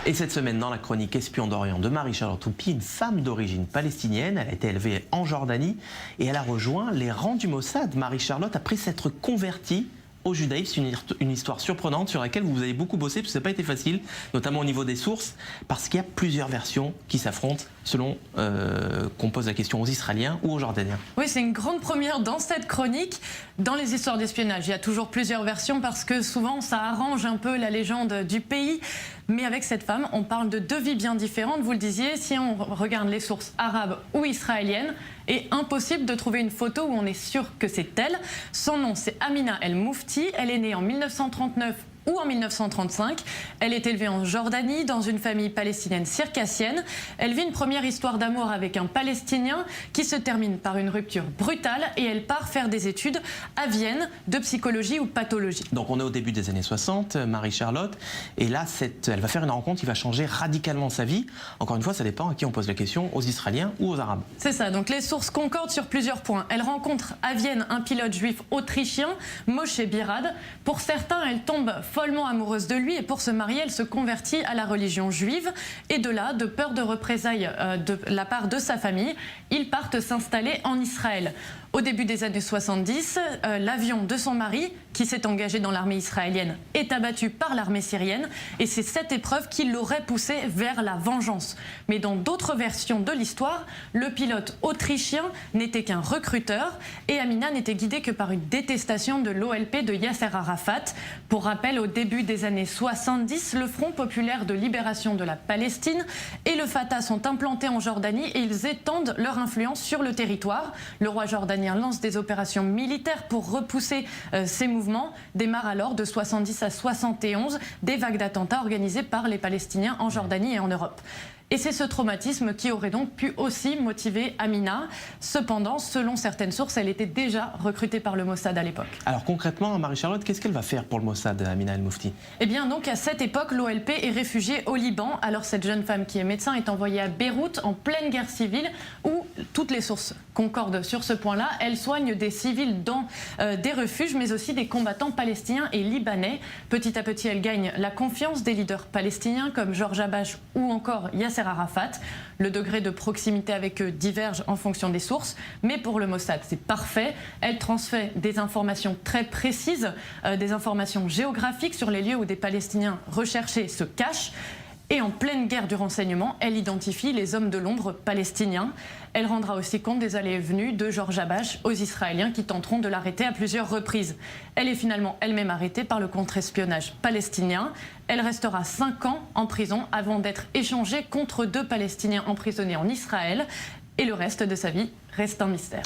Et cette semaine, dans la chronique Espion d'Orient de Marie-Charlotte Houpi, une femme d'origine palestinienne, elle a été élevée en Jordanie et elle a rejoint les rangs du Mossad, Marie-Charlotte, après s'être convertie au judaïsme. Une histoire surprenante sur laquelle vous avez beaucoup bossé, parce que ça n'a pas été facile, notamment au niveau des sources, parce qu'il y a plusieurs versions qui s'affrontent selon qu'on pose la question aux Israéliens ou aux Jordaniens. Oui, c'est une grande première dans cette chronique. Dans les histoires d'espionnage, il y a toujours plusieurs versions parce que souvent ça arrange un peu la légende du pays. Mais avec cette femme, on parle de deux vies bien différentes. Vous le disiez, si on regarde les sources arabes ou israéliennes, est impossible de trouver une photo où on est sûr que c'est elle. Son nom, c'est Amina El Moufti. Elle est née en 1939 ou en 1935. Elle est élevée en Jordanie dans une famille palestinienne circassienne. Elle vit une première histoire d'amour avec un Palestinien qui se termine par une rupture brutale et elle part faire des études à Vienne de psychologie ou pathologie. Donc on est au début des années 60, Marie-Charlotte, et là elle va faire une rencontre qui va changer radicalement sa vie. Encore une fois, ça dépend à qui on pose la question, aux Israéliens ou aux Arabes. C'est ça, donc les sources concordent sur plusieurs points. Elle rencontre à Vienne un pilote juif autrichien, Moshe Birad. Pour certains, elle tombe follement amoureuse de lui et pour se marier, elle se convertit à la religion juive. Et de là, de peur de représailles de la part de sa famille, ils partent s'installer en Israël. Au début des années 70, l'avion de son mari, qui s'est engagé dans l'armée israélienne, est abattu par l'armée syrienne et c'est cette épreuve qui l'aurait poussé vers la vengeance. Mais dans d'autres versions de l'histoire, le pilote autrichien n'était qu'un recruteur et Amina n'était guidée que par une détestation de l'OLP de Yasser Arafat. Pour rappel, au début des années 70, le Front populaire de libération de la Palestine et le Fatah sont implantés en Jordanie et ils étendent leur influence sur le territoire. Le roi jordanien lance des opérations militaires pour repousser ces mouvements. Démarrent alors de 70 à 71 des vagues d'attentats organisées par les Palestiniens en Jordanie et en Europe. Et c'est ce traumatisme qui aurait donc pu aussi motiver Amina. Cependant, selon certaines sources, elle était déjà recrutée par le Mossad à l'époque. Alors concrètement, Marie-Charlotte, qu'est-ce qu'elle va faire pour le Mossad, Amina El Moufti? Eh bien donc à cette époque, l'OLP est réfugiée au Liban. Alors cette jeune femme qui est médecin est envoyée à Beyrouth en pleine guerre civile où toutes les sources concordent sur ce point-là. Elle soigne des civils dans des refuges mais aussi des combattants palestiniens et libanais. Petit à petit, elle gagne la confiance des leaders palestiniens comme Georges Habash ou encore Yasser Arafat. Le degré de proximité avec eux diverge en fonction des sources, mais pour le Mossad, c'est parfait. Elle transmet des informations très précises, des informations géographiques sur les lieux où des Palestiniens recherchés se cachent. Et en pleine guerre du renseignement, elle identifie les hommes de l'ombre palestiniens. Elle rendra aussi compte des allées et venues de Georges Habash aux Israéliens qui tenteront de l'arrêter à plusieurs reprises. Elle est finalement elle-même arrêtée par le contre-espionnage palestinien. Elle restera 5 ans en prison avant d'être échangée contre 2 Palestiniens emprisonnés en Israël. Et le reste de sa vie reste un mystère.